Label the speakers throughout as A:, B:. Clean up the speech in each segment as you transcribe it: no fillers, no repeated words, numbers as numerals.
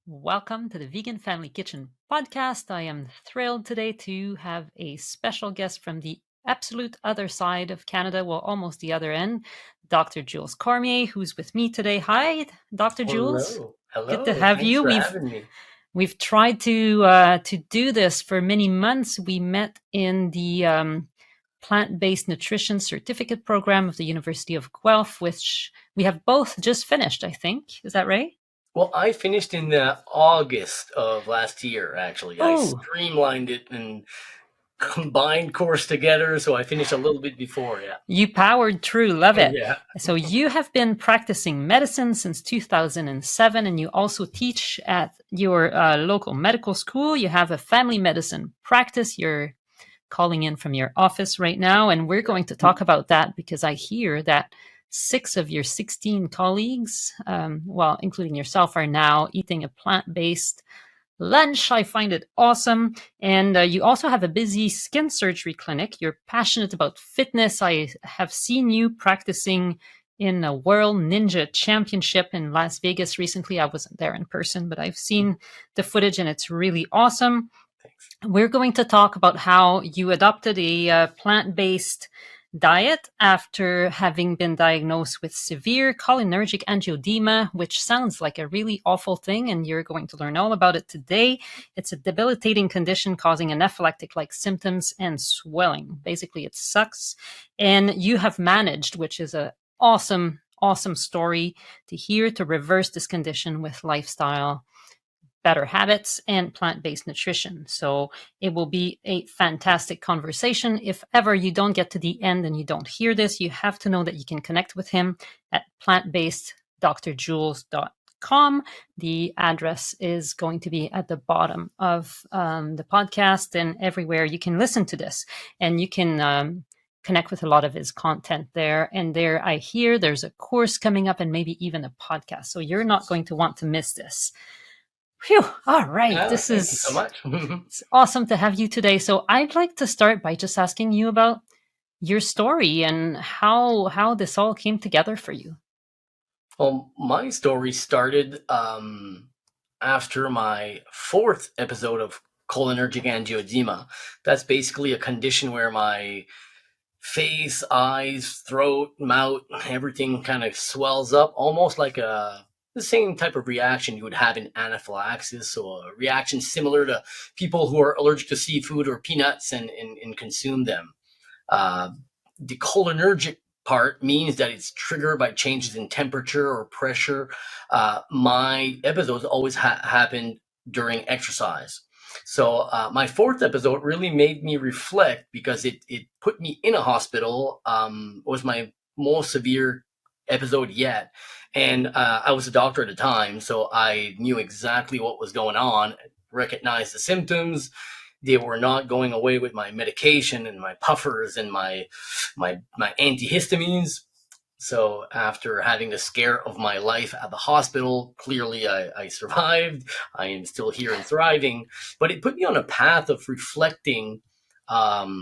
A: Welcome to the Vegan Family Kitchen podcast. I am thrilled today to have a special guest from the absolute other side of Canada, well, almost the other end, Dr. Jules Cormier, who's with me today. Hi, Dr. Jules.
B: Hello.
A: Good to
B: Hello.
A: have
B: Thanks
A: you.
B: for
A: We've
B: having me.
A: we've tried to do this for many months. We met in the plant-based nutrition certificate program of the University of Guelph, which we have both just finished, I think. Is that right?
B: Well, I finished in August of last year, actually. I
A: Oh,
B: streamlined it and combined course together, so I finished a little bit before, yeah.
A: you powered through. Love it.
B: Yeah.
A: So you have been practicing medicine since 2007, and you also teach at your local medical school. You have a family medicine practice. You're calling in from your office right now, and we're going to talk about that because I hear that 6 of your 16 colleagues, well, including yourself, are now eating a plant-based lunch. I find it awesome. And you also have a busy skin surgery clinic. You're passionate about fitness. I have seen you practicing in a World Ninja Championship in Las Vegas recently. I wasn't there in person, but I've seen the footage and it's really awesome.
B: Thanks.
A: We're going to talk about how you adopted a plant based diet after having been diagnosed with severe cholinergic angioedema, which sounds like a really awful thing, and you're going to learn all about it today. It's a debilitating condition causing anaphylactic-like symptoms and swelling. Basically, it sucks. And you have managed, which is a awesome story to hear, to reverse this condition with lifestyle better habits and plant-based nutrition. So it will be a fantastic conversation. If ever you don't get to the end and you don't hear this, you have to know that you can connect with him at plantbaseddrjules.com. The address is going to be at the bottom of the podcast and everywhere you can listen to this. And you can connect with a lot of his content there. And there I hear there's a course coming up and maybe even a podcast. So you're not going to want to miss this. Phew. All right.
B: Yeah,
A: This
B: thank you so
A: is
B: much.
A: it's awesome to have you today. So I'd like to start by just asking you about your story and how this all came together for you.
B: Well, my story started after my fourth episode of cholinergic angioedema. That's basically a condition where my face, eyes, throat, mouth, everything kind of swells up, almost like the same type of reaction you would have in anaphylaxis, so a reaction similar to people who are allergic to seafood or peanuts and consume them. The cholinergic part means that it's triggered by changes in temperature or pressure. My episodes always happened during exercise. So my fourth episode really made me reflect because it put me in a hospital. Was my most severe episode yet. And I was a doctor at the time, so I knew exactly what was going on, recognized the symptoms. They were not going away with my medication and my puffers and my antihistamines. So after having the scare of my life at the hospital, clearly I survived. I am still here and thriving. But it put me on a path of reflecting about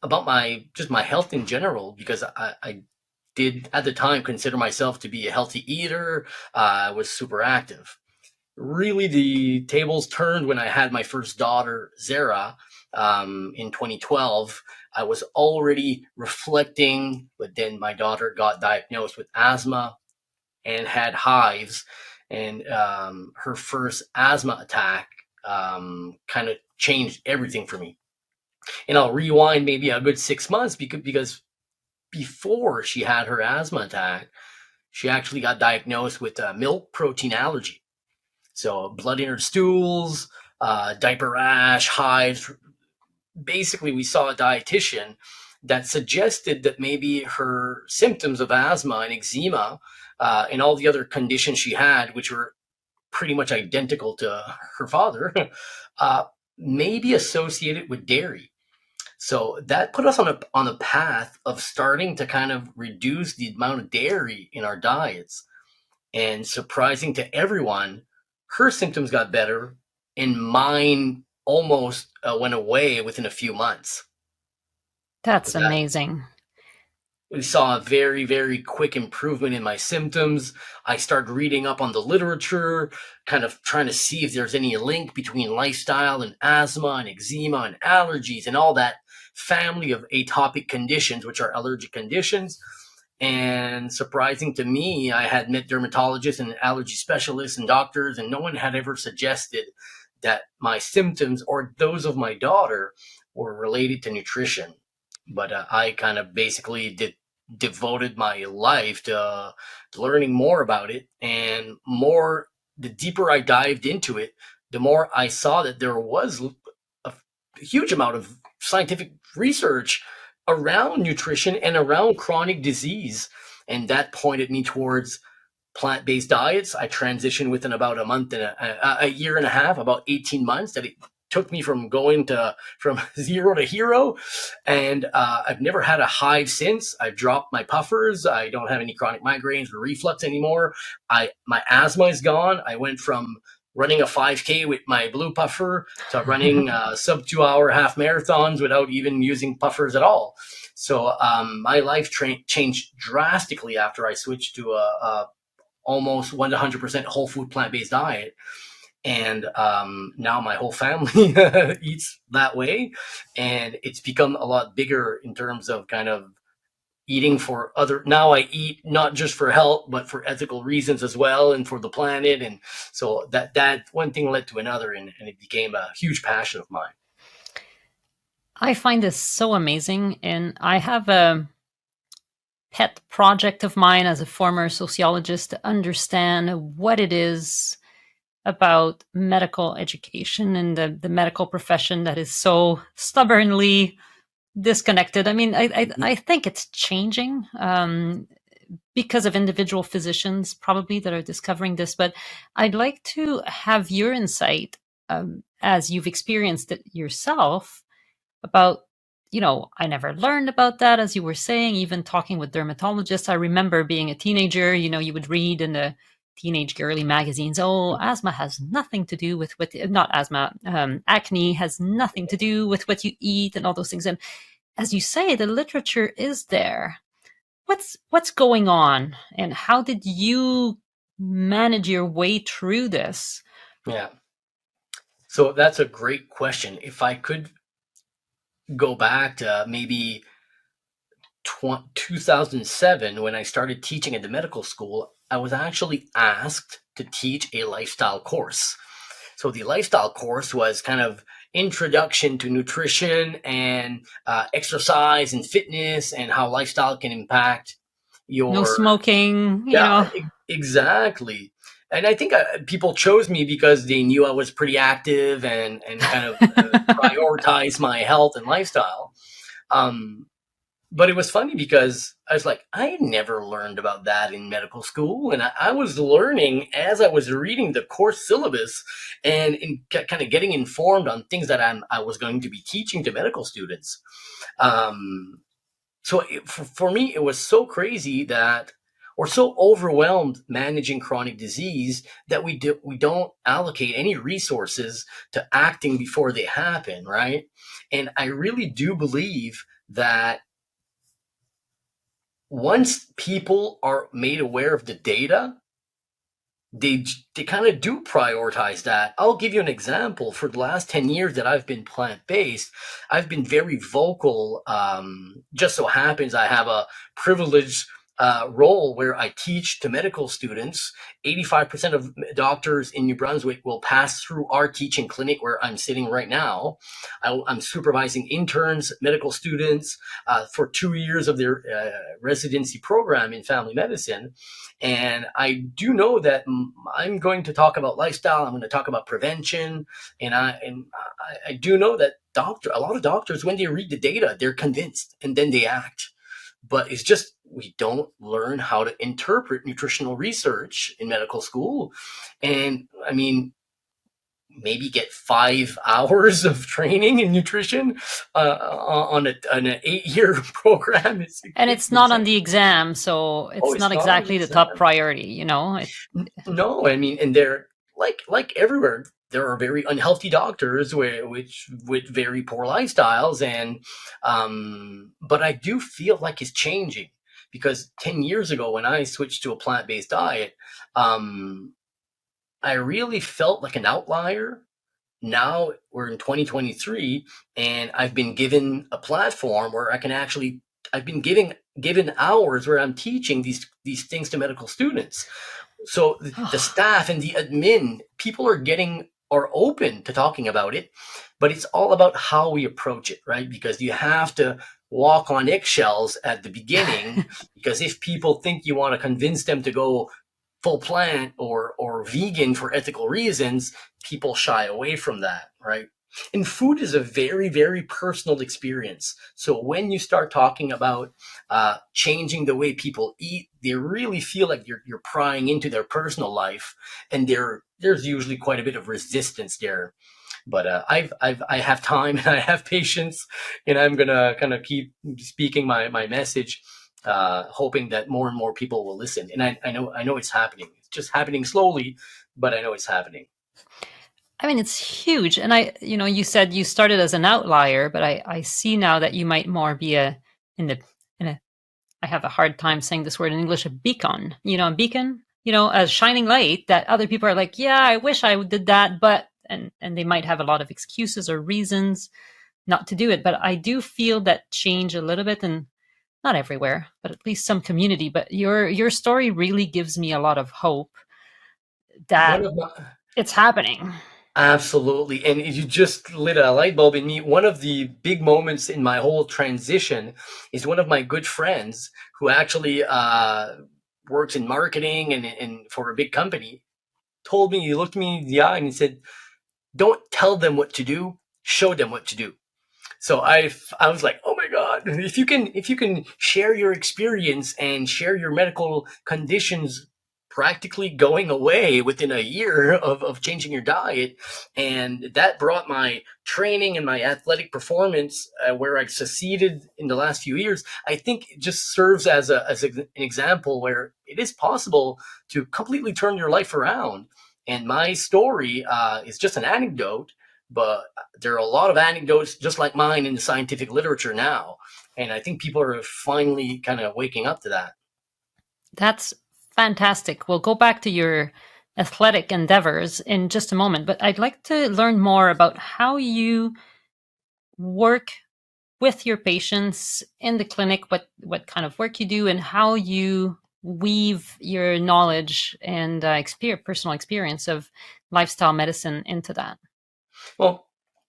B: my health in general, because I did at the time consider myself to be a healthy eater. I was super active. Really, the tables turned when I had my first daughter, Zara, in 2012. I was already reflecting, but then my daughter got diagnosed with asthma and had hives. And her first asthma attack kind of changed everything for me. And I'll rewind maybe a good 6 months because before she had her asthma attack, she actually got diagnosed with a milk protein allergy. So blood in her stools, diaper rash, hives. Basically, we saw a dietitian that suggested that maybe her symptoms of asthma and eczema and all the other conditions she had, which were pretty much identical to her father, may be associated with dairy. So that put us on a path of starting to kind of reduce the amount of dairy in our diets. And surprising to everyone, her symptoms got better and mine almost went away within a few months.
A: That's
B: That
A: amazing.
B: saw a very, very quick improvement in my symptoms. I started reading up on the literature, kind of trying to see if there's any link between lifestyle and asthma and eczema and allergies and all that family of atopic conditions, which are allergic conditions. And surprising to me, I had met dermatologists and allergy specialists and doctors, and no one had ever suggested that my symptoms or those of my daughter were related to nutrition. But I kind of basically devoted my life to learning more about it, and more, the deeper I dived into it, the more I saw that there was a huge amount of scientific research around nutrition and around chronic disease. And that pointed me towards plant-based diets. I transitioned within about a month and a year and a half, about 18 months, that it took me from from zero to hero. And I've never had a hive since. I've dropped my puffers. I don't have any chronic migraines or reflux anymore. My asthma is gone. I went from running a 5K with my blue puffer to running sub 2 hour half marathons without even using puffers at all. So my life changed drastically after I switched to a almost 100% whole food plant-based diet. And now my whole family eats that way. And it's become a lot bigger in terms of kind of eating for other. Now I eat not just for health, but for ethical reasons as well, and for the planet. And so that one thing led to another, and it became a huge passion of mine.
A: I find this so amazing, and I have a pet project of mine as a former sociologist to understand what it is about medical education and the medical profession that is so stubbornly disconnected. I mean, I think it's changing because of individual physicians probably that are discovering this, but I'd like to have your insight as you've experienced it yourself about, I never learned about that, as you were saying, even talking with dermatologists. I remember being a teenager, you would read in the teenage girly magazines, oh, asthma has nothing to do with not asthma, acne has nothing to do with what you eat and all those things. And as you say, the literature is there. What's going on, and how did you manage your way through this?
B: Yeah. So that's a great question. If I could go back to maybe 2007, when I started teaching at the medical school, I was actually asked to teach a lifestyle course. So the lifestyle course was kind of introduction to nutrition and exercise and fitness, and how lifestyle can impact your
A: No smoking,
B: exactly. And I think people chose me because they knew I was pretty active and kind of prioritized my health and lifestyle. But it was funny because I was like, I had never learned about that in medical school. And I was learning as I was reading the course syllabus and kind of getting informed on things that I was going to be teaching to medical students. So for me, it was so crazy that, or so overwhelmed managing chronic disease, that we don't allocate any resources to acting before they happen, right? And I really do believe that once people are made aware of the data, they kind of do prioritize that. I'll give you an example. For the last 10 years that I've been plant-based, I've been very vocal. Just so happens I have a privileged role where I teach to medical students. 85% of doctors in New Brunswick will pass through our teaching clinic where I'm sitting right now. I'm supervising interns, medical students for 2 years of their residency program in family medicine. And I do know that I'm going to talk about lifestyle. I'm going to talk about prevention. And I do know that a lot of doctors, when they read the data, they're convinced and then they act. But it's just, we don't learn how to interpret nutritional research in medical school. And I mean, maybe get 5 hours of training in nutrition on an 8-year program.
A: It's not on the exam, so it's not exactly the top priority,
B: No, I mean, and they're like everywhere. There are very unhealthy doctors with very poor lifestyles, and but I do feel like it's changing. because 10 years ago when I switched to a plant-based diet, I really felt like an outlier. Now we're in 2023, and I've been given a platform where I can actually, I've been given hours where I'm teaching these things to medical students. So the staff and the admin, people are open to talking about it, but it's all about how we approach it, right? Because you have to walk on eggshells at the beginning, because if people think you want to convince them to go full plant or vegan for ethical reasons, people shy away from that, right? And food is a very, very personal experience. So when you start talking about changing the way people eat, they really feel like you're prying into their personal life, and there's usually quite a bit of resistance there. But I have time and I have patience, and I'm gonna kind of keep speaking my message, hoping that more and more people will listen. And I know it's happening. It's just happening slowly, but I know it's happening.
A: I mean, it's huge. And you said you started as an outlier, but I see now that you might more be in the, in a, I have a hard time saying this word in English, a beacon, a beacon, a shining light that other people are like, yeah, I wish I did that. But, and they might have a lot of excuses or reasons not to do it. But I do feel that change a little bit, and not everywhere, but at least some community. But your story really gives me a lot of hope that
B: One of my,
A: it's happening.
B: Absolutely. And you just lit a light bulb in me. One of the big moments in my whole transition is one of my good friends who actually works in marketing and for a big company told me, he looked me in the eye and he said, don't tell them what to do, show them what to do. So I was like, oh my God, if you can share your experience and share your medical conditions practically going away within a year of changing your diet, and that brought my training and my athletic performance where I succeeded in the last few years, I think it just serves as an example where it is possible to completely turn your life around. And my story is just an anecdote, but there are a lot of anecdotes just like mine in the scientific literature now. And I think people are finally kind of waking up to that.
A: That's fantastic. We'll go back to your athletic endeavors in just a moment, but I'd like to learn more about how you work with your patients in the clinic, what kind of work you do, and how you weave your knowledge and personal experience of lifestyle medicine into that.
B: Well,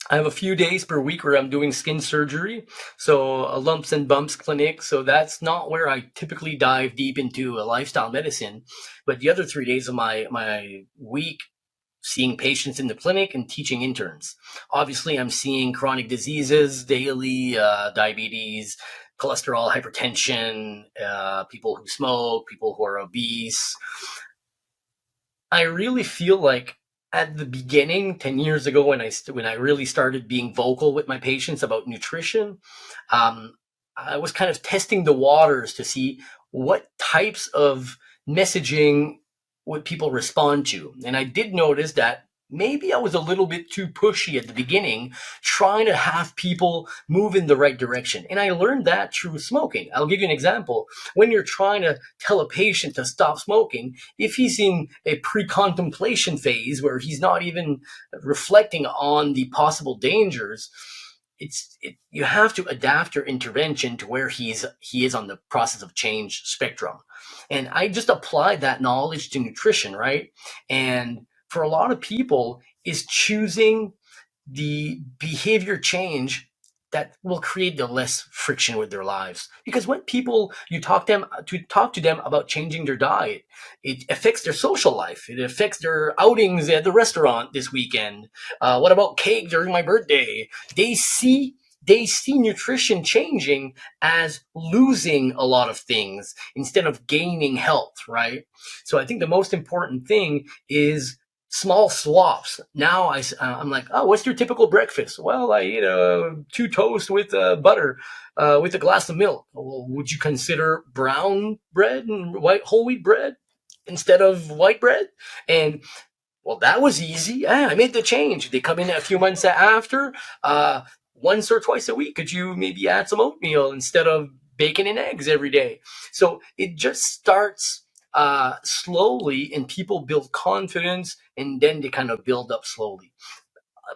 B: I have a few days per week where I'm doing skin surgery, so a lumps and bumps clinic. So that's not where I typically dive deep into a lifestyle medicine. But the other 3 days of my week, seeing patients in the clinic and teaching interns. Obviously, I'm seeing chronic diseases daily, diabetes, cholesterol, hypertension, people who smoke, people who are obese. I really feel like at the beginning, 10 years ago, when I really started being vocal with my patients about nutrition, um, I was kind of testing the waters to see what types of messaging would people respond to. And I did notice that maybe I was a little bit too pushy at the beginning, trying to have people move in the right direction. And I learned that through smoking. I'll give you an example. When you're trying to tell a patient to stop smoking, if he's in a pre-contemplation phase where he's not even reflecting on the possible dangers, you have to adapt your intervention to where he is on the process of change spectrum. And I just applied that knowledge to nutrition, right? And for a lot of people, is choosing the behavior change that will create the less friction with their lives. Because when people you talk to them about changing their diet, it affects their social life. It affects their outings at the restaurant this weekend. What about cake during my birthday? They see nutrition changing as losing a lot of things instead of gaining health, right? So I think the most important thing is small swaps. Now I'm like, oh, what's your typical breakfast? Well, I eat two toast with butter, with a glass of milk. Well, would you consider brown bread and white whole wheat bread instead of white bread? And well, that was easy. Yeah, I made the change. They come in a few months after, once or twice a week. Could you maybe add some oatmeal instead of bacon and eggs every day. So it just starts slowly, and people build confidence, and then they kind of build up slowly.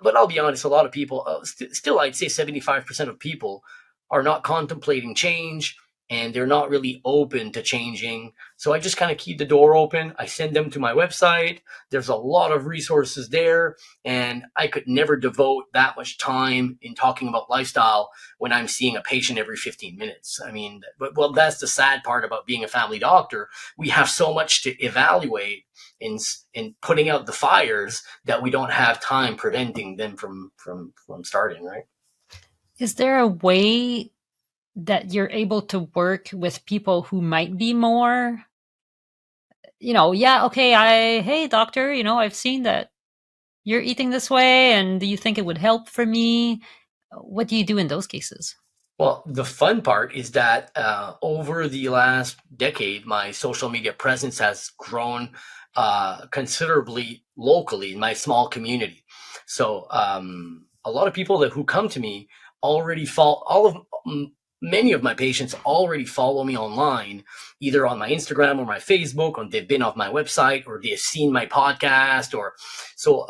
B: But I'll be honest, a lot of people, still, I'd say 75% of people are not contemplating change, and they're not really open to changing. So I just kind of keep the door open. I send them to my website. There's a lot of resources there, and I could never devote that much time in talking about lifestyle when I'm seeing a patient every 15 minutes. I mean, well, that's the sad part about being a family doctor. We have so much to evaluate in putting out the fires that we don't have time preventing them from starting, right?
A: Is there a way that you're able to work with people who might be more, yeah, okay, hey, doctor, I've seen that you're eating this way, and do you think it would help for me? What do you do in those cases?
B: Well, the fun part is that over the last decade, my social media presence has grown considerably locally in my small community. So a lot of people who come to me already many of my patients already follow me online, either on my Instagram or my Facebook, or they've been off my website, or they've seen my podcast, or so.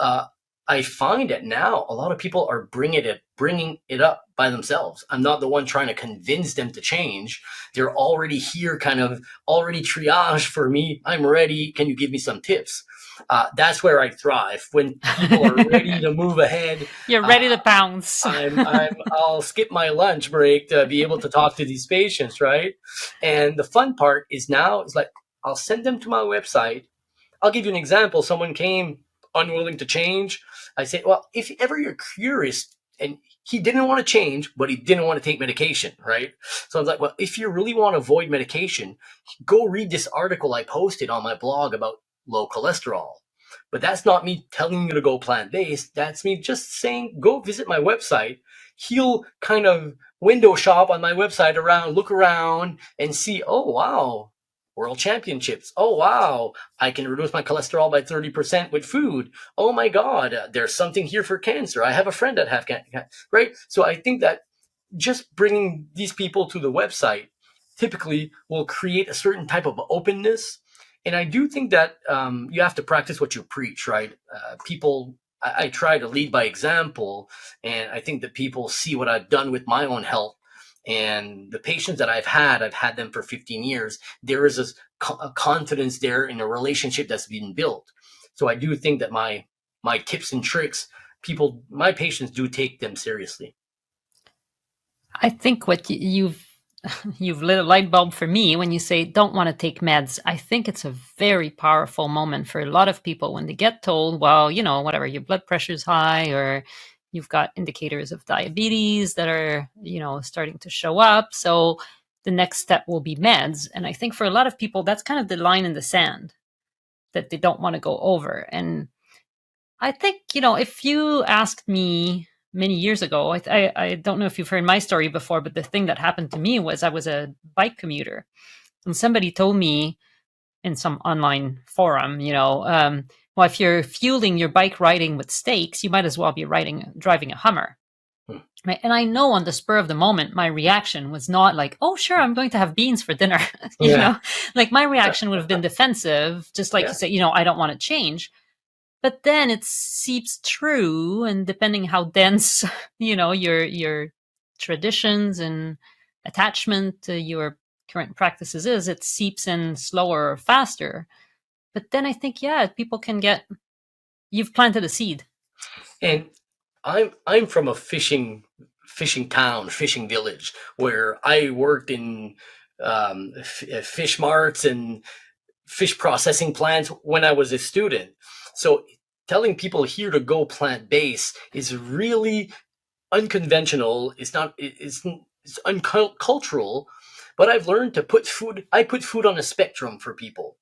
B: I find that now a lot of people are bringing it up by themselves. I'm not the one trying to convince them to change. They're already here, kind of already triaged for me. I'm ready. Can you give me some tips? That's where I thrive, when people are ready to move ahead.
A: You're ready to pounce.
B: I'll skip my lunch break to be able to talk to these patients, right? And the fun part is now is like, I'll send them to my website. I'll give you an example. Someone came unwilling to change. I say, well, if ever you're curious, and he didn't want to change, but he didn't want to take medication, right? So I was like, well, if you really want to avoid medication, go read this article I posted on my blog about low cholesterol. But that's not me telling you to go plant-based. That's me just saying, go visit my website. He'll kind of window shop on my website look around and see, oh, wow, World Championships. Oh, wow, I can reduce my cholesterol by 30% with food. Oh my God, there's something here for cancer. I have a friend that have cancer, right? So I think that just bringing these people to the website typically will create a certain type of openness. And I do think that you have to practice what you preach, right? I try to lead by example, and I think that people see what I've done with my own health. And the patients that I've had them for 15 years. There is a confidence there in a relationship that's been built. So I do think that my tips and tricks, my patients do take them seriously.
A: I think what you've lit a light bulb for me when you say don't want to take meds. I think it's a very powerful moment for a lot of people when they get told, well, whatever, your blood pressure's high, or you've got indicators of diabetes that are, starting to show up. So the next step will be meds. And I think for a lot of people, that's kind of the line in the sand that they don't want to go over. And I think, if you asked me many years ago, I don't know if you've heard my story before, but the thing that happened to me was I was a bike commuter, and somebody told me in some online forum, well, if you're fueling your bike riding with steaks, you might as well be driving a Hummer. Right? And I know on the spur of the moment, my reaction was not like, oh, sure, I'm going to have beans for dinner. Like my reaction would have been defensive, just like you say, I don't want to change. But then it seeps through, and depending how dense, your traditions and attachment to your current practices is, it seeps in slower or faster. But then I think, people you've planted a seed.
B: And I'm from a fishing town, fishing village, where I worked in fish marts and fish processing plants when I was a student. So telling people here to go plant-based is really unconventional. It's uncultural, but I've learned to put food on a spectrum for people.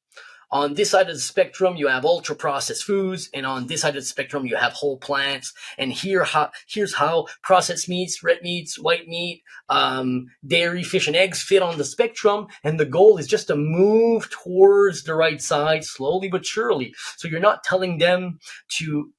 B: On this side of the spectrum, you have ultra processed foods, and on this side of the spectrum, you have whole plants. And here's how processed meats, red meats, white meat, dairy, fish, and eggs fit on the spectrum. And the goal is just to move towards the right side, slowly but surely. So you're not telling them to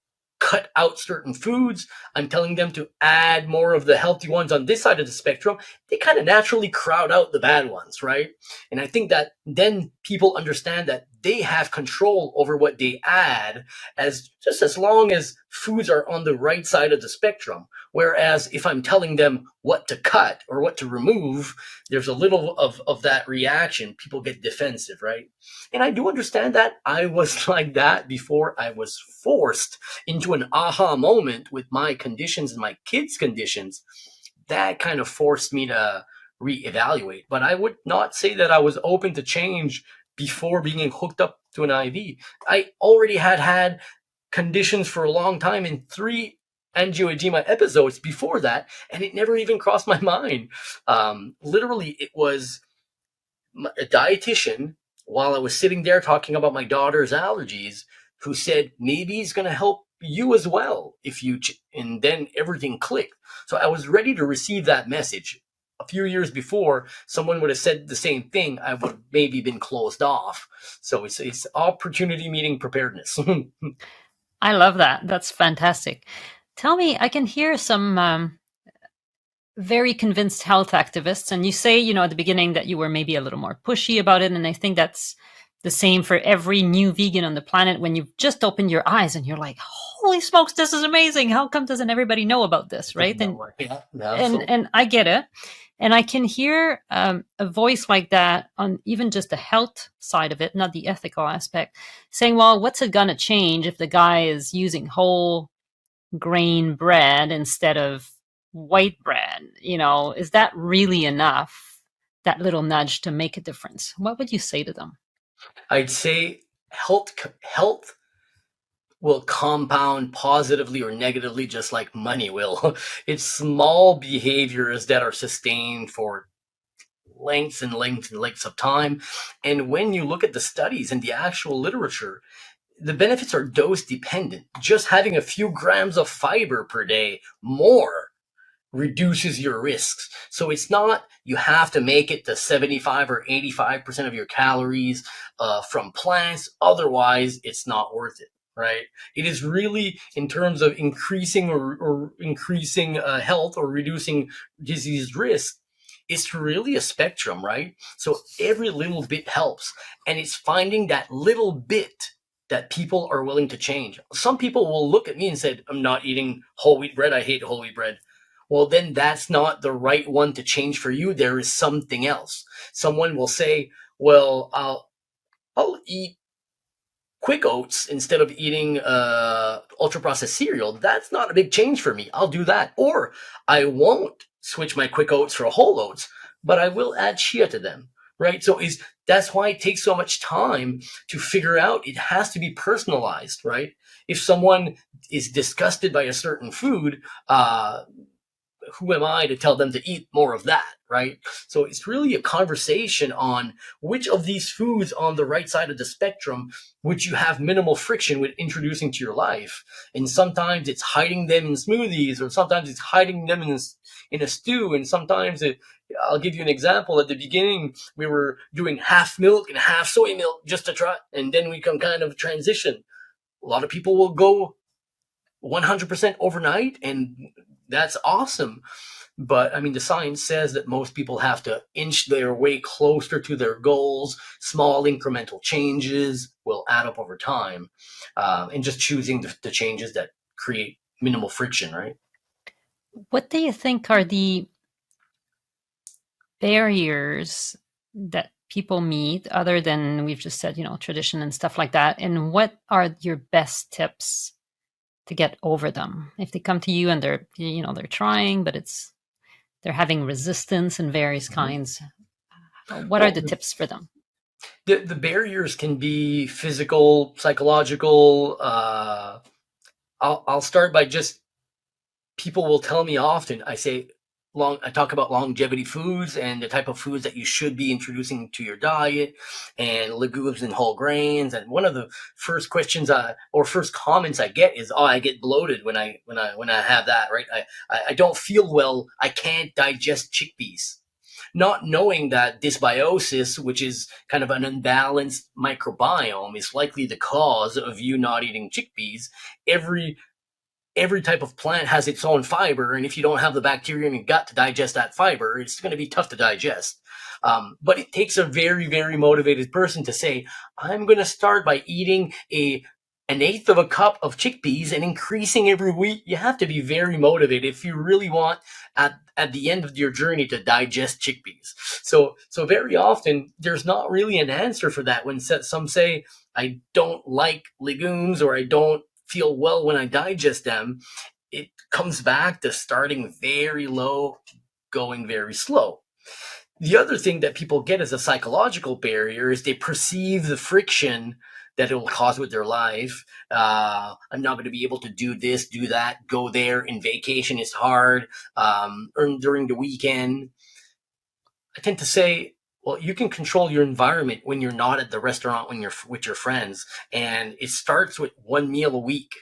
B: cut out certain foods, I'm telling them to add more of the healthy ones on this side of the spectrum, they kind of naturally crowd out the bad ones, right? And I think that then people understand that they have control over what they add, as long as foods are on the right side of the spectrum. Whereas if I'm telling them what to cut or what to remove, there's a little of that reaction. People get defensive, right? And I do understand that. I was like that before I was forced into an aha moment with my conditions and my kids' conditions. That kind of forced me to reevaluate. But I would not say that I was open to change before being hooked up to an IV. I already had conditions for a long time in 3 angioedema episodes before that, and it never even crossed my mind. Literally, it was a dietitian, while I was sitting there talking about my daughter's allergies, who said, maybe he's going to help you as well if you and then everything clicked. So I was ready to receive that message. A few years before, someone would have said the same thing, I would have maybe been closed off. So it's opportunity meeting preparedness.
A: I love that. That's fantastic. Tell me, I can hear some very convinced health activists, and you say, at the beginning that you were maybe a little more pushy about it, and I think that's the same for every new vegan on the planet. When you've just opened your eyes and you're like, holy smokes, this is amazing. How come doesn't everybody know about this, right? And I get it. And I can hear a voice like that on even just the health side of it, not the ethical aspect, saying, well, what's it going to change if the guy is using whole grain bread instead of white bread? Is that really enough, that little nudge, to make a difference? What would you say to them?
B: I'd say health will compound positively or negatively, just like money will. It's small behaviors that are sustained for lengths and lengths and lengths of time. And when you look at the studies and the actual literature, the benefits are dose dependent. Just having a few grams of fiber per day more reduces your risks. So it's not you have to make it to 75 or 85% of your calories from plants. Otherwise, it's not worth it. Right? It is really in terms of increasing or increasing health or reducing disease risk. It's really a spectrum, right? So every little bit helps, and it's finding that little bit that people are willing to change. Some people will look at me and say, "I'm not eating whole wheat bread. I hate whole wheat bread." Well, then that's not the right one to change for you. There is something else. Someone will say, "Well, I'll eat quick oats instead of eating ultra processed cereal. That's not a big change for me. I'll do that." Or I won't switch my quick oats for whole oats, but I will add chia to them. Right? So that's why it takes so much time to figure out. It has to be personalized, right? If someone is disgusted by a certain food, who am I to tell them to eat more of that, right? So it's really a conversation on which of these foods on the right side of the spectrum would you have minimal friction with introducing to your life. And sometimes it's hiding them in smoothies, or sometimes it's hiding them in a stew, and sometimes I'll give you an example. At the beginning, we were doing half milk and half soy milk just to try, and then we can kind of transition. A lot of people will go 100% overnight, and that's awesome. But I mean, the science says that most people have to inch their way closer to their goals. Small incremental changes will add up over time, and just choosing the changes that create minimal friction, right?
A: What do you think are the barriers that people meet, other than we've just said, tradition and stuff like that? And what are your best tips to get over them if they come to you and they're trying, but they're having resistance in various kinds? What are the tips for them?
B: The barriers can be physical, psychological. I'll start by just, people will tell me often, I talk about longevity foods and the type of foods that you should be introducing to your diet, and legumes and whole grains. And one of the first questions or first comments I get is, "Oh, I get bloated when I have that." Right? I don't feel well. I can't digest chickpeas. Not knowing that dysbiosis, which is kind of an unbalanced microbiome, is likely the cause of you not eating chickpeas. Every every type of plant has its own fiber, and if you don't have the bacteria in your gut to digest that fiber, it's going to be tough to digest. But it takes a very, very motivated person to say, I'm going to start by eating an eighth of a cup of chickpeas and increasing every week. You have to be very motivated if you really want at the end of your journey to digest chickpeas. So very often there's not really an answer for that. When some say, I don't like legumes, or I don't feel well when I digest them, it comes back to starting very low, going very slow. The other thing that people get as a psychological barrier is they perceive the friction that it will cause with their life. I'm not going to be able to do this, do that, go there. In vacation is hard, or during the weekend. I tend to say, well, you can control your environment when you're not at the restaurant, when you're with your friends. And it starts with one meal a week.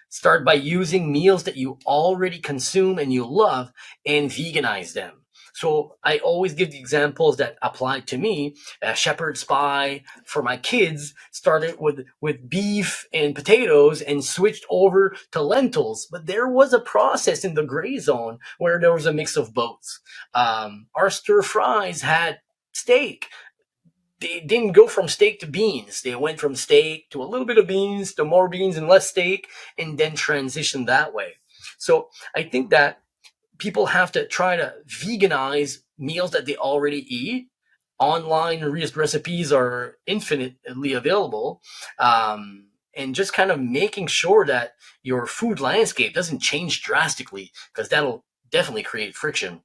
B: Start by using meals that you already consume and you love, and veganize them. So I always give the examples that apply to me. Shepherd's pie for my kids started with beef and potatoes and switched over to lentils. But there was a process in the gray zone where there was a mix of both. Our stir fries had steak. They didn't go from steak to beans. They went from steak to a little bit of beans to more beans and less steak, and then transitioned that way. So I think that people have to try to veganize meals that they already eat. Online recipes are infinitely available. And just kind of making sure that your food landscape doesn't change drastically, because that'll definitely create friction.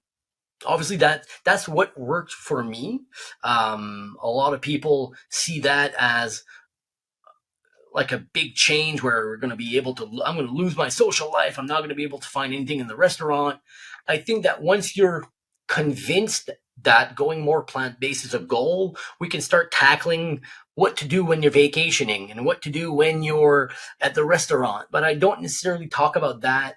B: Obviously, that's what worked for me. A lot of people see that as like a big change where we're going to be able to, I'm going to lose my social life. I'm not going to be able to find anything in the restaurant. I think that once you're convinced that going more plant-based is a goal, we can start tackling what to do when you're vacationing and what to do when you're at the restaurant. But I don't necessarily talk about that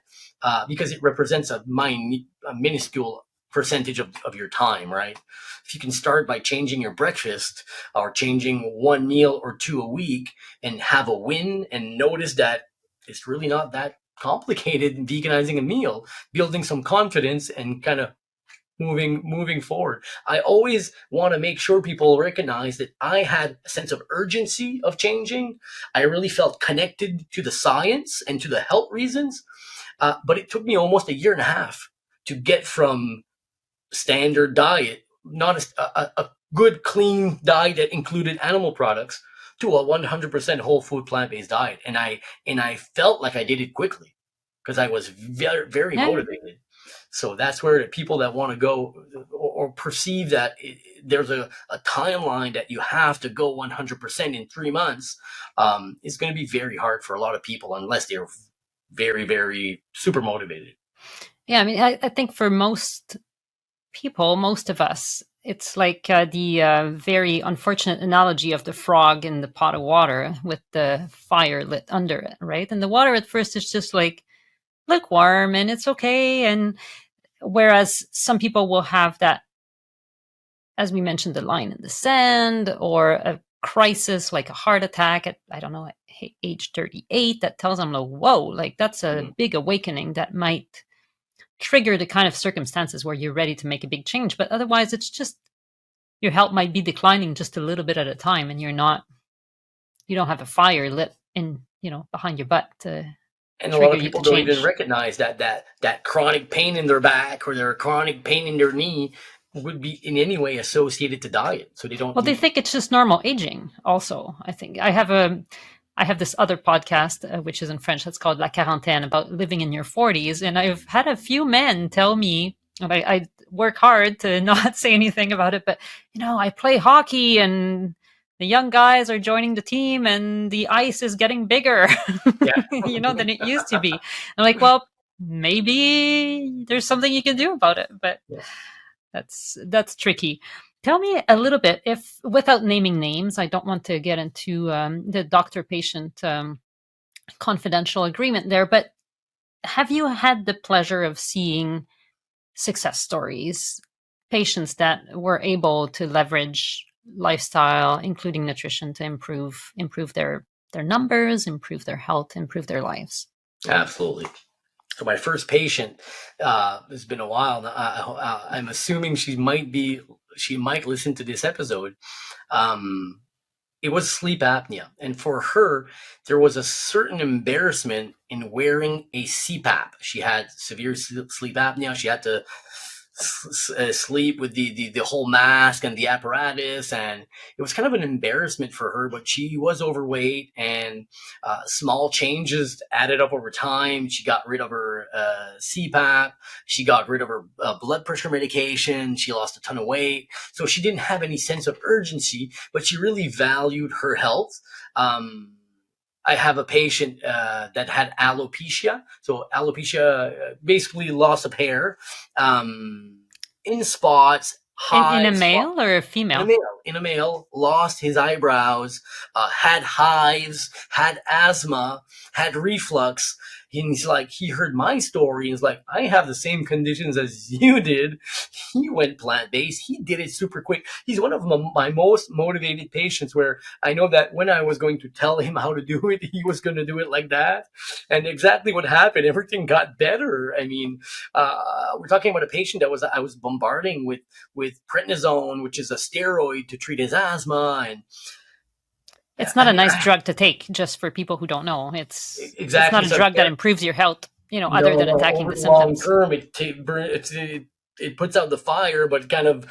B: because it represents a minuscule percentage of your time, right? If you can start by changing your breakfast or changing one meal or two a week and have a win, and notice that it's really not that complicated in veganizing a meal, building some confidence and kind of moving forward. I always want to make sure people recognize that I had a sense of urgency of changing. I really felt connected to the science and to the health reasons. But it took me almost a year and a half to get from standard diet, not a good, clean diet that included animal products, to a 100% whole food plant-based diet. And I felt like I did it quickly because I was very, very motivated. So that's where the people that want to go or perceive that there's a timeline that you have to go 100% in 3 months is going to be very hard for a lot of people unless they're very, very super motivated.
A: Yeah, I mean, I think for most people, most of us, it's like the very unfortunate analogy of the frog in the pot of water with the fire lit under it, right? And the water at first is just like lukewarm and it's okay. And whereas some people will have that, as we mentioned, the line in the sand, or a crisis like a heart attack at, I don't know, at age 38 that tells them, like, whoa, like that's a big awakening that might trigger the kind of circumstances where you're ready to make a big change. But otherwise, it's just your health might be declining just a little bit at a time, and you don't have a fire lit in, behind your butt to.
B: And a lot of people don't even recognize that chronic pain in their back or their chronic pain in their knee would be in any way associated to diet. So they don't.
A: Well, they think it's just normal aging. Also, I think I have this other podcast, which is in French, that's called La Quarantaine, about living in your 40s. And I've had a few men tell me, and I work hard to not say anything about it, but, I play hockey and the young guys are joining the team and the ice is getting bigger, than it used to be. I'm like, well, maybe there's something you can do about it, but that's tricky. Tell me a little bit, if without naming names, I don't want to get into the doctor-patient confidential agreement there, but have you had the pleasure of seeing success stories, patients that were able to leverage lifestyle, including nutrition, to improve their numbers, improve their health, improve their lives?
B: Absolutely. So my first patient, it's been a while now. I'm assuming she might listen to this episode. Um, it was sleep apnea. And for her, there was a certain embarrassment in wearing a CPAP. She had severe sleep apnea. She had to sleep with the whole mask and the apparatus, and it was kind of an embarrassment for her. But she was overweight, and small changes added up over time. She got rid of her CPAP. She got rid of her blood pressure medication. She lost a ton of weight, so she didn't have any sense of urgency, but she really valued her health. I have a patient that had alopecia. So alopecia, basically loss of hair, in spots,
A: In a
B: hives.
A: male or a female?
B: In a male, lost his eyebrows, had hives, had asthma, had reflux. And he's like, he heard my story. And he's like, I have the same conditions as you did. He went plant-based. He did it super quick. He's one of my most motivated patients, where I know that when I was going to tell him how to do it, he was going to do it like that. And exactly what happened, everything got better. I mean, we're talking about a patient that I was bombarding with prednisone, which is a steroid to treat his asthma. And
A: it's not a nice drug to take, just for people who don't know. It's not a drug that improves your health, other than attacking the symptoms.
B: Long term, it puts out the fire, but kind of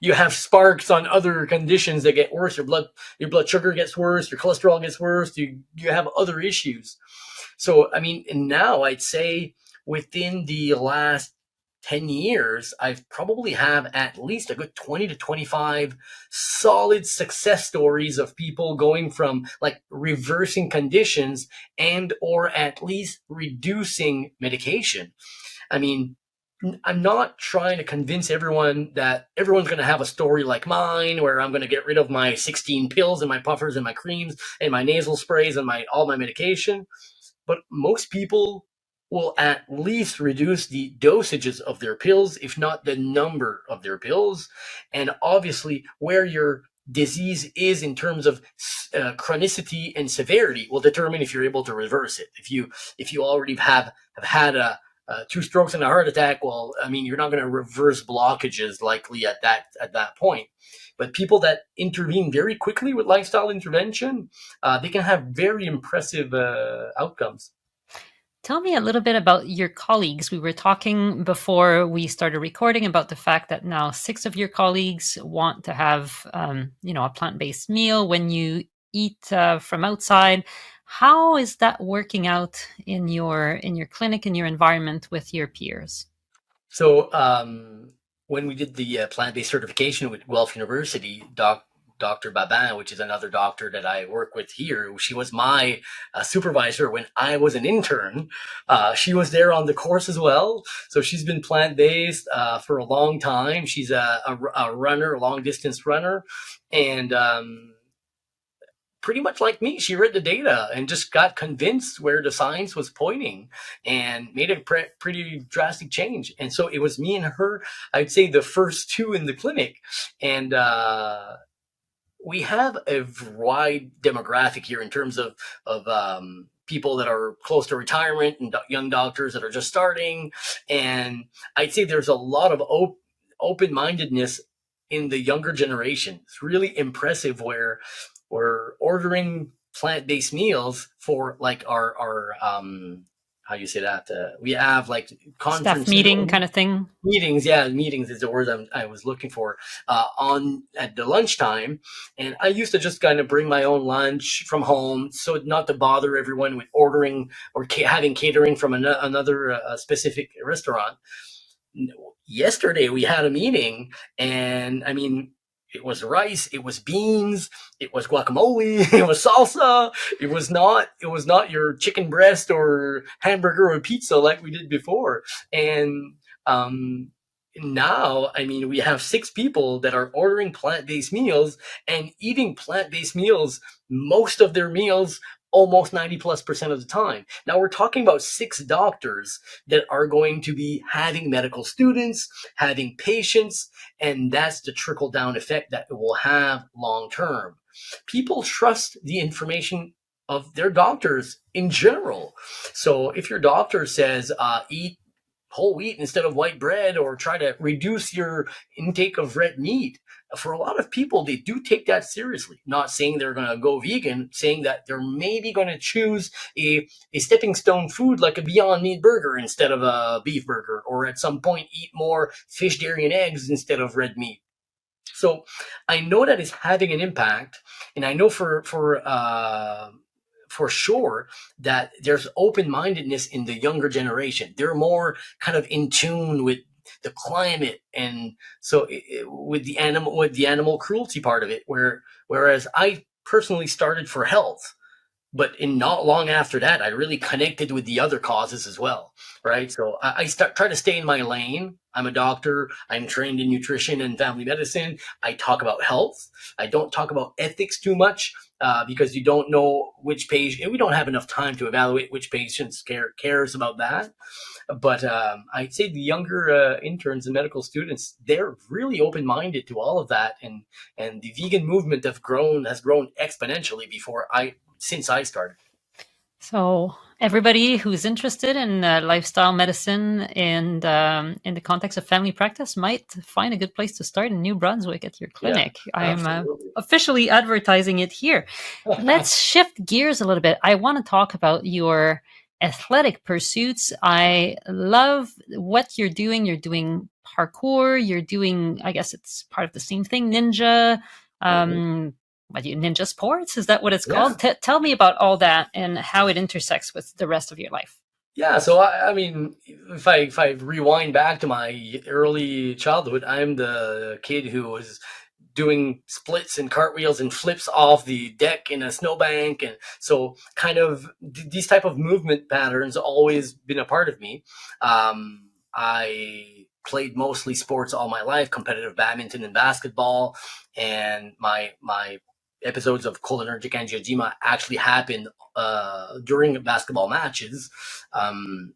B: you have sparks on other conditions that get worse. Your blood sugar gets worse, your cholesterol gets worse, you have other issues. So I mean, and now I'd say within the last 10 years, I've probably have at least a good 20 to 25 solid success stories of people going from like reversing conditions and or at least reducing medication. I mean, I'm not trying to convince everyone that everyone's going to have a story like mine, where I'm going to get rid of my 16 pills and my puffers and my creams and my nasal sprays and all my medication. But most people will at least reduce the dosages of their pills, if not the number of their pills. And obviously, where your disease is in terms of chronicity and severity will determine if you're able to reverse it. If you already have had 2 strokes and a heart attack, well, I mean, you're not going to reverse blockages likely at that point. But people that intervene very quickly with lifestyle intervention, they can have very impressive outcomes.
A: Tell me a little bit about your colleagues. We were talking before we started recording about the fact that now 6 of your colleagues want to have, a plant-based meal when you eat from outside. How is that working out in your clinic, in your environment with your peers?
B: So when we did the plant-based certification with Guelph University, Dr. Babin, which is another doctor that I work with here, she was my supervisor when I was an intern. She was there on the course as well. So she's been plant-based for a long time. She's a runner, a long-distance runner. And pretty much like me, she read the data and just got convinced where the science was pointing and made a pretty drastic change. And so it was me and her, I'd say the first 2 in the clinic. And we have a wide demographic here in terms of people that are close to retirement and young doctors that are just starting. And I'd say there's a lot of open-mindedness in the younger generation. It's really impressive where we're ordering plant-based meals for like our how you say that? We have like conference
A: staff meeting kind of thing.
B: Meetings, meetings is the word I was looking for. At the lunchtime, and I used to just kind of bring my own lunch from home, so not to bother everyone with ordering or having catering from another specific restaurant. Yesterday we had a meeting, and I mean, it was rice, it was beans, it was guacamole, it was salsa. It was not your chicken breast or hamburger or pizza like we did before. And now, I mean, we have 6 people that are ordering plant-based meals and eating plant-based meals, most of their meals, almost 90+% of the time. Now we're talking about 6 doctors that are going to be having medical students, having patients, and that's the trickle-down effect that it will have long-term. People trust the information of their doctors in general. So if your doctor says eat whole wheat instead of white bread, or try to reduce your intake of red meat, for a lot of people, they do take that seriously. Not saying they're going to go vegan, saying that they're maybe going to choose a stepping stone food like a Beyond Meat burger instead of a beef burger, or at some point eat more fish, dairy, and eggs instead of red meat. So I know that it's having an impact, and I know for sure that there's open-mindedness in the younger generation. They're more kind of in tune with the climate, and so with the animal cruelty part of it. Whereas I personally started for health, but in not long after that, I really connected with the other causes as well, right? So try to stay in my lane. I'm a doctor. I'm trained in nutrition and family medicine. I talk about health. I don't talk about ethics too much, because you don't know which patient. We don't have enough time to evaluate which patients cares about that. But I'd say the younger interns and medical students, they're really open-minded to all of that, and the vegan movement has grown exponentially since I started.
A: So everybody who's interested in lifestyle medicine and in the context of family practice might find a good place to start in New Brunswick at your
B: Yeah,
A: clinic. I'm
B: absolutely.
A: officially advertising it here. Let's shift gears a little bit. I want to talk about your athletic pursuits. I love what you're doing. You're doing parkour. You're doing, I guess it's part of the same thing, ninja.
B: Mhm.
A: Ninja sports? Is that what it's
B: Yeah.
A: called? Tell me about all that and how it intersects with the rest of your life.
B: Yeah, so I mean, if I rewind back to my early childhood, I'm the kid who was doing splits and cartwheels and flips off the deck in a snowbank, and so kind of these type of movement patterns always been a part of me. I played mostly sports all my life, competitive badminton and basketball, and my episodes of cholinergic angioedema actually happened during basketball matches. Um,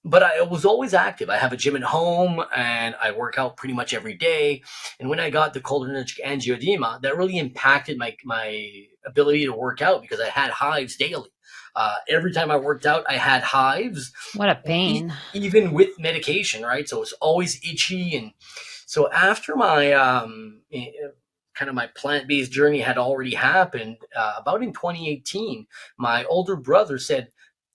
B: but I was always active. I have a gym at home and I work out pretty much every day. And when I got the cholinergic angioedema, that really impacted my ability to work out because I had hives daily. Every time I worked out, I had hives,
A: What a pain.
B: even with medication, right? So it's always itchy. And so after my kind of my plant-based journey had already happened, about in 2018, my older brother said,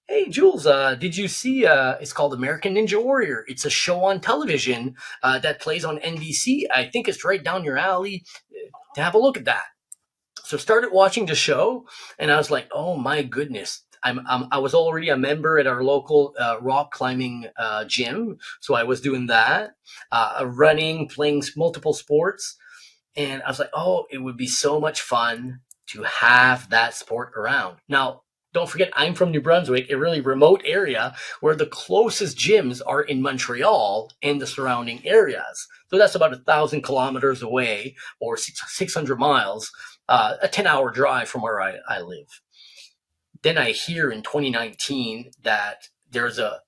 B: "Hey, Jules, did you see? It's called American Ninja Warrior. It's a show on television that plays on NBC. I think it's right down your alley. To have a look at that." So started watching the show, and I was like, "Oh my goodness!" I was already a member at our local rock climbing gym, so I was doing that, running, playing multiple sports, and I was like, "Oh, it would be so much fun to have that sport around." Now, don't forget, I'm from New Brunswick, a really remote area where the closest gyms are in Montreal and the surrounding areas. So that's about 1,000 kilometers away, or 600 miles, a 10-hour drive from where I live. Then I hear in 2019 that there's a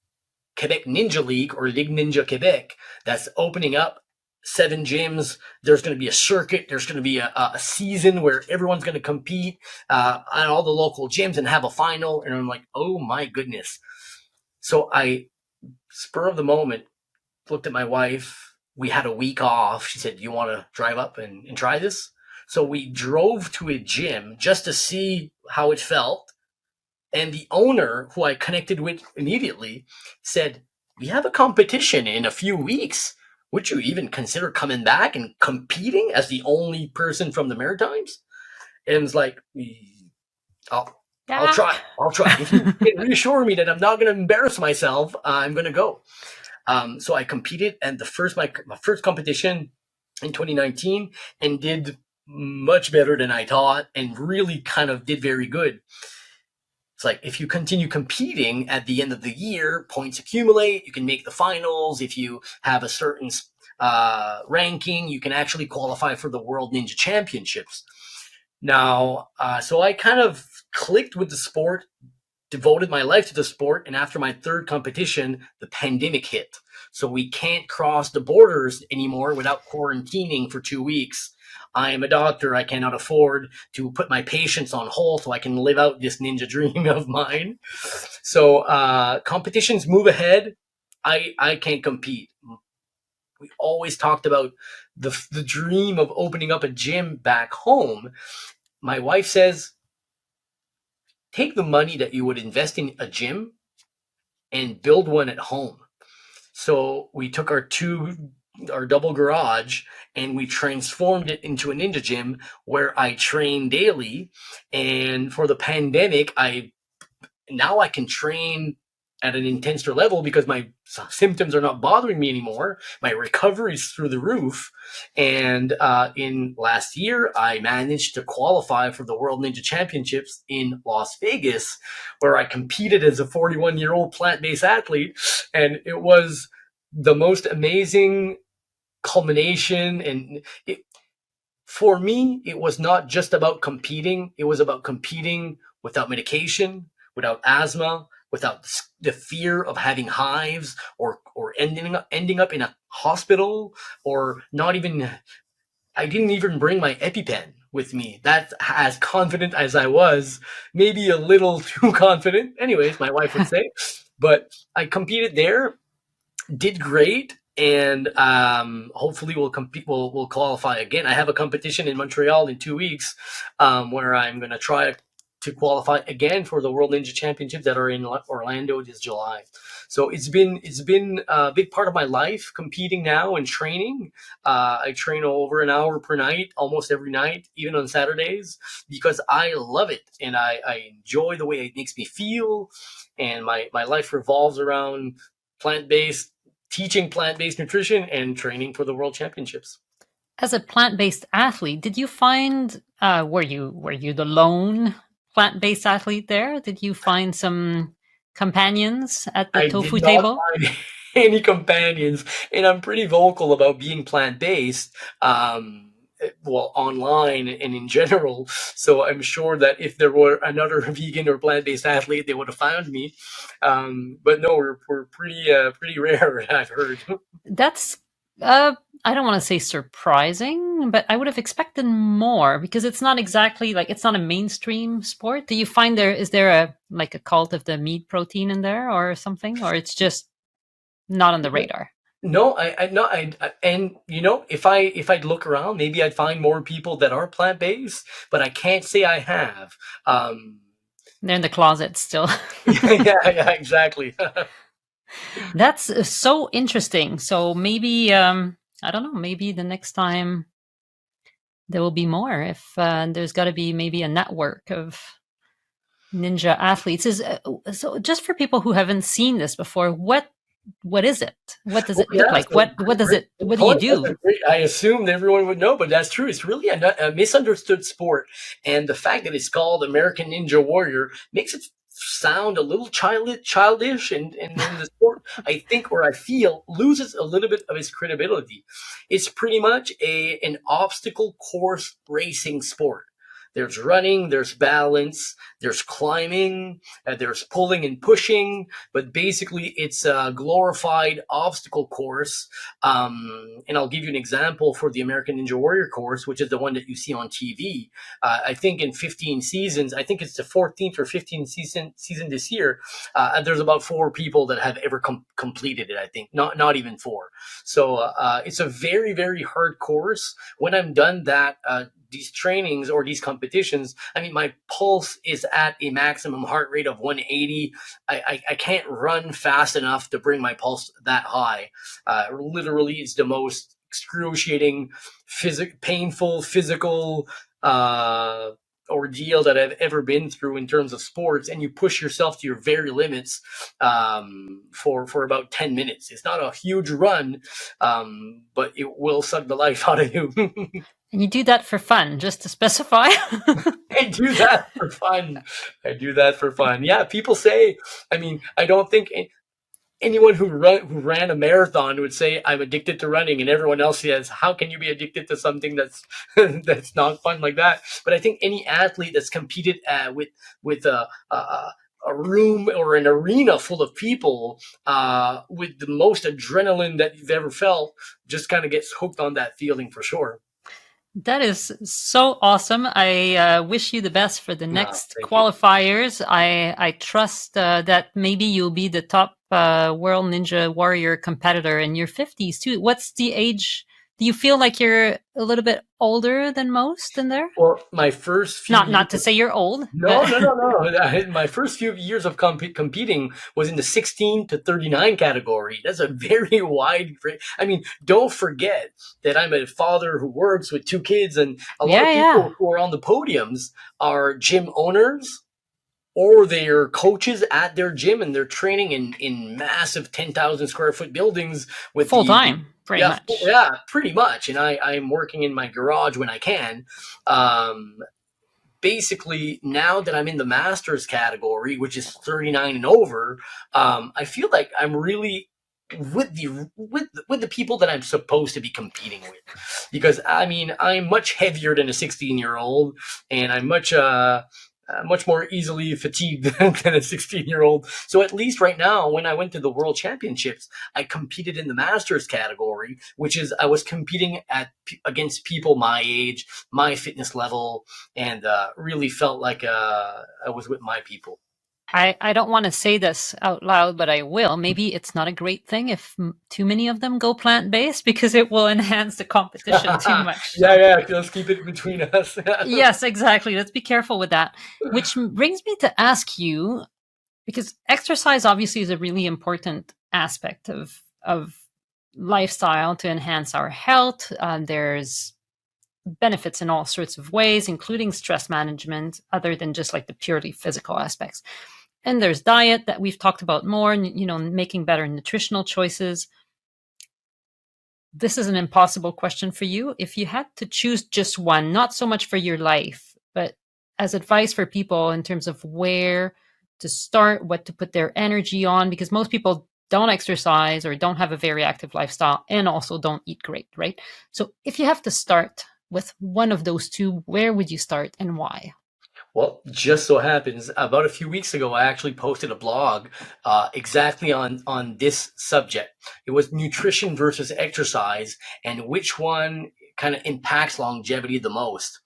B: Quebec Ninja League, or Ligue Ninja Quebec, that's opening up 7 gyms. There's going to be a circuit. There's going to be a season where everyone's going to compete at all the local gyms and have a final. And I'm like, oh my goodness. So I, spur of the moment, looked at my wife. We had a week off. She said, "You want to drive up and try this?" So we drove to a gym just to see how it felt. And the owner, who I connected with immediately, said, "We have a competition in a few weeks. Would you even consider coming back and competing as the only person from the Maritimes?" And it's like, I'll try. I'll try. If you can reassure me that I'm not going to embarrass myself, I'm going to go. So I competed, and my first competition in 2019, and did much better than I thought, and really kind of did very good. It's like if you continue competing at the end of the year, points accumulate. You can make the finals. If you have a certain ranking, you can actually qualify for the World Ninja Championships. Now, so I kind of clicked with the sport devoted my life to the sport. And after my third competition, the pandemic hit. So we can't cross the borders anymore without quarantining for 2 weeks. I am a doctor. I cannot afford to put my patients on hold so I can live out this ninja dream of mine. So competitions move ahead. I can't compete. We always talked about the dream of opening up a gym back home. My wife says, take the money that you would invest in a gym and build one at home. So we took our double garage and we transformed it into a ninja gym where I train daily. And for the pandemic, now I can train at an intenser level because my symptoms are not bothering me anymore. My recovery is through the roof. And in last year, I managed to qualify for the World Ninja Championships in Las Vegas, where I competed as a 41-year-old plant-based athlete. And it was the most amazing culmination. And for me, it was not just about competing. It was about competing without medication, without asthma, without the fear of having hives or ending up in a hospital, or not even. I didn't even bring my EpiPen with me. That's as confident as I was, maybe a little too confident. Anyways, my wife would say. But I competed there, did great, and hopefully we'll compete. We'll qualify again. I have a competition in Montreal in 2 weeks, where I'm going to try to qualify again for the World Ninja Championships that are in Orlando this July. So it's been a big part of my life, competing now and training. I train over an hour per night, almost every night, even on Saturdays, because I love it and I enjoy the way it makes me feel. And my life revolves around plant-based teaching plant-based nutrition and training for the world championships.
A: As a plant-based athlete, did you find were you the lone plant-based athlete there? Did you find some companions at the
B: I did
A: tofu
B: not
A: table?
B: find any companions, and I'm pretty vocal about being plant-based, well, online and in general. So I'm sure that if there were another vegan or plant-based athlete, they would have found me. But no, we're pretty rare, I've heard.
A: That's uh I don't want to say surprising, but I would have expected more because it's not exactly like it's not a mainstream sport. Do you find there a like a cult of the meat protein in there or something, or it's just not on the radar?
B: No, I no, and if I'd look around, maybe I'd find more people that are plant based, but I can't say I have. Um,
A: They're in the closet still.
B: yeah, exactly.
A: That's so interesting. So maybe I don't know, maybe the next time there will be more if there's got to be maybe a network of ninja athletes. Is so just for people who haven't seen this before, what is it? What does
B: Well,
A: it look
B: yeah,
A: like?
B: so
A: What does
B: great
A: it what do you
B: point. That's
A: do?
B: a great. I assumed everyone would know, but that's true. It's really a misunderstood sport, and the fact that it's called American Ninja Warrior makes it sound a little childish, and then the sport, I think, or I feel, loses a little bit of its credibility. It's pretty much an obstacle course racing sport. There's running, there's balance, there's climbing, there's pulling and pushing, but basically it's a glorified obstacle course. And I'll give you an example for the American Ninja Warrior course, which is the one that you see on TV. I think in 15 seasons, I think it's the 14th or 15th season this year. There's about 4 people that have ever completed it. I think not even 4. So it's a very very hard course. When I'm done that. These trainings or these competitions, I mean, my pulse is at a maximum heart rate of 180. I can't run fast enough to bring my pulse that high. Literally, it's the most excruciating, painful, physical ordeal that I've ever been through in terms of sports. And you push yourself to your very limits for about 10 minutes. It's not a huge run, but it will suck the life out of you.
A: And you do that for fun, just to specify.
B: I do that for fun. I do that for fun. Yeah, people say. I mean, I don't think anyone who ran a marathon would say I'm addicted to running, and everyone else says, "How can you be addicted to something that's that's not fun like that?" But I think any athlete that's competed with a room or an arena full of people with the most adrenaline that you've ever felt, just kind of gets hooked on that feeling for sure.
A: That is so awesome. I wish you the best for the
B: No,
A: next
B: thank you.
A: qualifiers. I trust that maybe you'll be the top World Ninja Warrior competitor in your 50s too. What's the age? Do you feel like you're a little bit older than most in there?
B: Well, my first few
A: Not to
B: years.
A: say you're old, but
B: No, no, no, no. My first few years of competing was in the 16 to 39 category. That's a very wide. I mean, don't forget that I'm a father who works with two kids, and a lot of
A: yeah, yeah.
B: people who are on the podiums are gym owners or they're coaches at their gym, and they're training in massive 10,000 square foot buildings with
A: Full
B: the
A: time, pretty
B: yeah,
A: much.
B: yeah, pretty much. And I'm working in my garage when I can. Um, Basically, now that I'm in the masters category, which is 39 and over, I feel like I'm really with the people that I'm supposed to be competing with, because I mean I'm much heavier than a 16-year-old, and I'm much more easily fatigued than a 16-year-old. So at least right now, when I went to the World Championships, I competed in the Masters category, which is I was competing against people my age, my fitness level, and really felt like I was with my people.
A: I don't want to say this out loud, but I will. Maybe it's not a great thing if too many of them go plant based because it will enhance the competition too
B: Yeah,
A: much. So,
B: yeah. Let's keep it between us.
A: yes, exactly. Let's be careful with that. Which brings me to ask you, because exercise obviously is a really important aspect of lifestyle to enhance our health. There's benefits in all sorts of ways, including stress management, other than just like the purely physical aspects. And there's diet that we've talked about more, and making better nutritional choices. This is an impossible question for you. If you had to choose just one, not so much for your life, but as advice for people in terms of where to start, what to put their energy on, because most people don't exercise or don't have a very active lifestyle and also don't eat great, right? So if you have to start with one of those two, where would you start and why?
B: Well, just so happens about a few weeks ago, I actually posted a blog exactly on this subject. It was nutrition versus exercise, and which one kind of impacts longevity the most.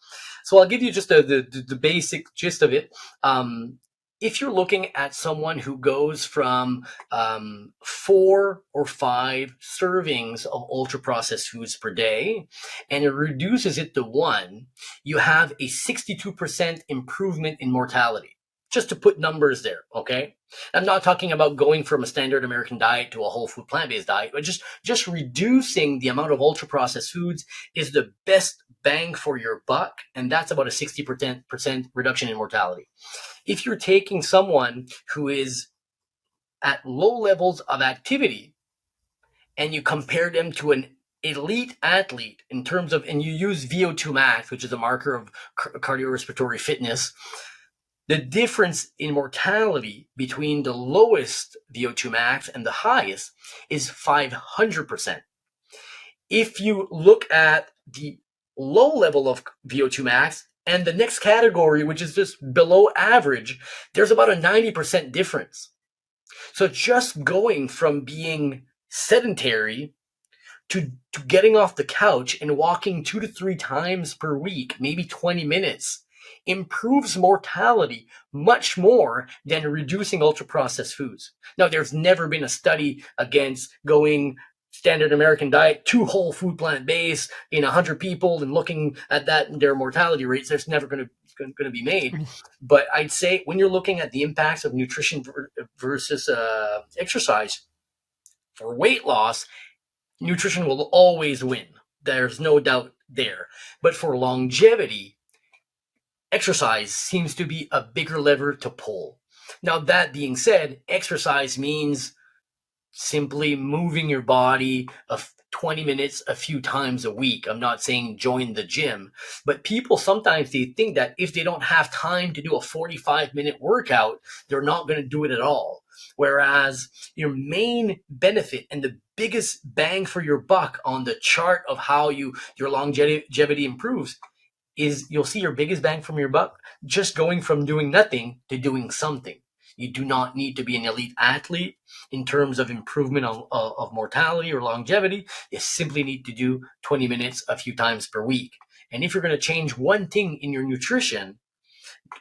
B: So I'll give you just the basic gist of it. If you're looking at someone who goes from 4 or 5 servings of ultra processed foods per day and it reduces it to one, you have a 62% improvement in mortality. Just to put numbers there, okay? I'm not talking about going from a standard American diet to a whole food plant-based diet, but just reducing the amount of ultra processed foods is the best bang for your buck, and that's about a 60% reduction in mortality. If you're taking someone who is at low levels of activity and you compare them to an elite athlete in terms of, and you use VO2 max, which is a marker of cardiorespiratory fitness, the difference in mortality between the lowest VO2 max and the highest is 500%. If you look at the low level of VO2 max and the next category, which is just below average, there's about a 90% difference. So just going from being sedentary to getting off the couch and walking 2 to 3 times per week, maybe 20 minutes, improves mortality much more than reducing ultra processed foods. Now, there's never been a study against going standard American diet to whole food plant based in 100 people and looking at that and their mortality rates. There's never going to be made. But I'd say when you're looking at the impacts of nutrition versus exercise for weight loss, nutrition will always win. There's no doubt there. But for longevity, exercise seems to be a bigger lever to pull. Now, that being said, exercise means simply moving your body 20 minutes a few times a week. I'm not saying join the gym, but people sometimes they think that if they don't have time to do a 45-minute workout, they're not going to do it at all. Whereas your main benefit and the biggest bang for your buck on the chart of how your longevity improves is you'll see your biggest bang from your buck just going from doing nothing to doing something. You do not need to be an elite athlete in terms of improvement of mortality or longevity. You simply need to do 20 minutes a few times per week. And if you're going to change one thing in your nutrition,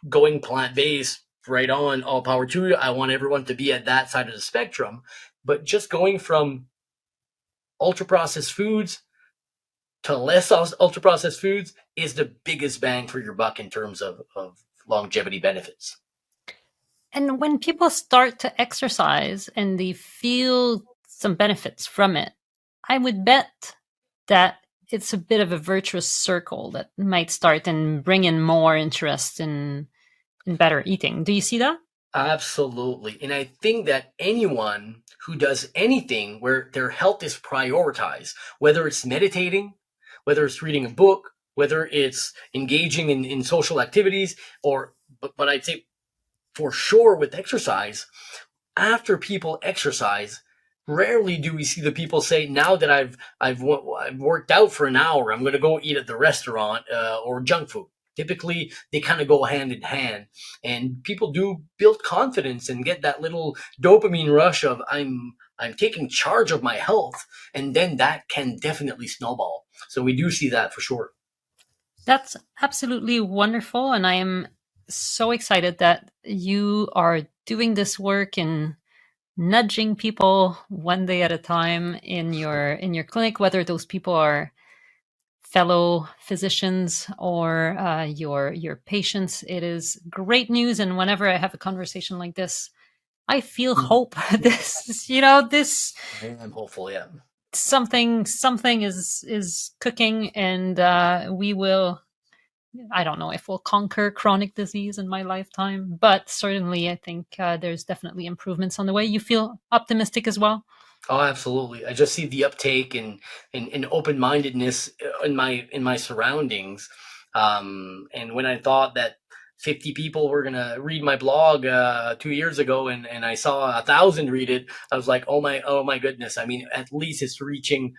B: going plant-based, right on, all power to you. I want everyone to be at that side of the spectrum. But just going from ultra-processed foods to less ultra-processed foods is the biggest bang for your buck in terms of longevity benefits.
A: And when people start to exercise and they feel some benefits from it, I would bet that it's a bit of a virtuous circle that might start and bring in more interest in better eating. Do you see that?
B: Absolutely. And I think that anyone who does anything where their health is prioritized, whether it's meditating, whether it's reading a book, whether it's engaging in social activities, but I'd say for sure with exercise, after people exercise, rarely do we see the people say, now that I've worked out for an hour, I'm going to go eat at the restaurant or junk food. Typically, they kind of go hand in hand, and people do build confidence and get that little dopamine rush of I'm taking charge of my health, and then that can definitely snowball. So we do see that for sure.
A: That's absolutely wonderful, and I am so excited that you are doing this work and nudging people one day at a time in your clinic, whether those people are fellow physicians or your patients. It is great news, and whenever I have a conversation like this, I feel hope. This
B: I'm hopeful, yeah.
A: something is cooking, and we will. I don't know if we'll conquer chronic disease in my lifetime, but certainly I think there's definitely improvements on the way. You feel optimistic as well?
B: Oh, absolutely. I just see the uptake and open-mindedness in my surroundings. And when I thought that 50 people were gonna read my blog 2 years ago, and I saw 1,000 read it, I was like, oh my goodness. I mean, at least it's reaching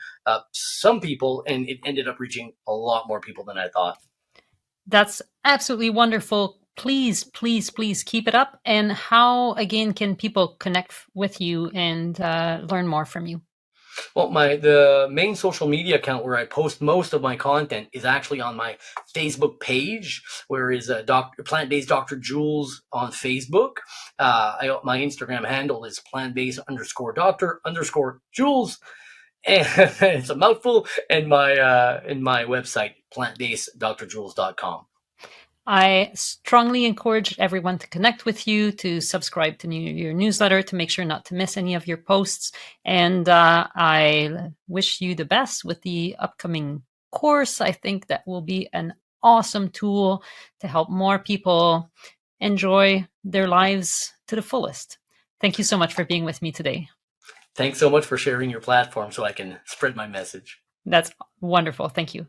B: some people, and it ended up reaching a lot more people than I thought.
A: That's absolutely wonderful. Please, please, please keep it up. And how, again, can people connect with you and learn more from you?
B: Well, the main social media account where I post most of my content is actually on my Facebook page, where is plant-based Dr. Jules on Facebook. My Instagram handle is plant-based_doctor_Jules. And it's a mouthful, and my website, plantbaseddrjules.com.
A: I strongly encourage everyone to connect with you, to subscribe to your newsletter, to make sure not to miss any of your posts. And I wish you the best with the upcoming course. I think that will be an awesome tool to help more people enjoy their lives to the fullest. Thank you so much for being with me today.
B: Thanks so much for sharing your platform so I can spread my message.
A: That's wonderful. Thank you.